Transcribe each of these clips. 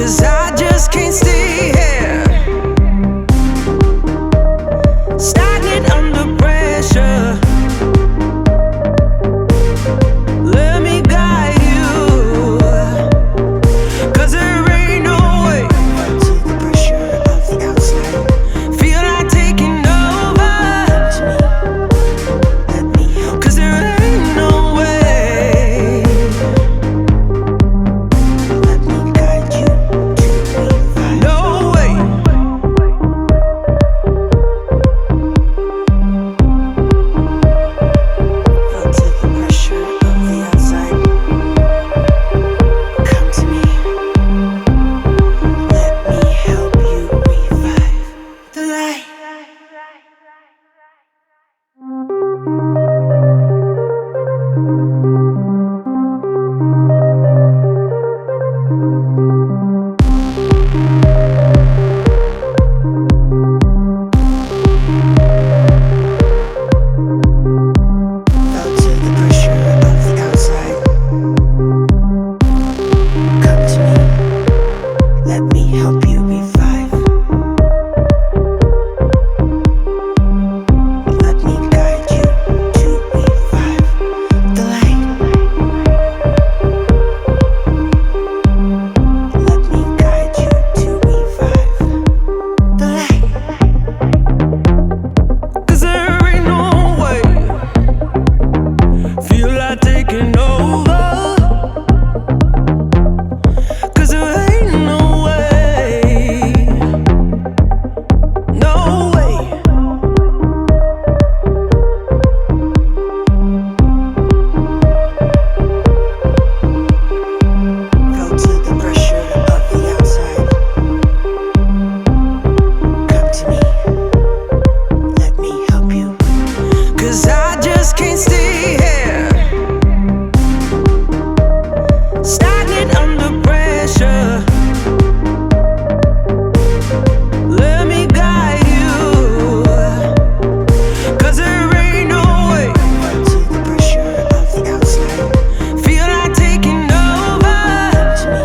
'cause I just can't stay here, stagnant under pressure. Let me guide you, 'cause there ain't no way. To the pressure of the outside, feel like taking over. Let me help, 'cause there ain't no way. Let me guide you to revive. No way. Feel to the pressure of the outside. Come to me. Let me help you revive the light. Felt to the pressure of the outside. Come to me. Let me help you revive. Let me guide you to revive the light. Let me guide you to revive the light. 'Cause there ain't no way. Feel like taking over, 'cause there ain't no way. No way. Felt to the pressure of the outside. Come to me. Let me help you, 'cause I just can't stay here, stagnant under pressure. Let me guide you, 'cause there ain't no way. To the pressure of the outside, feel like taking over. To me.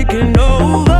taking over.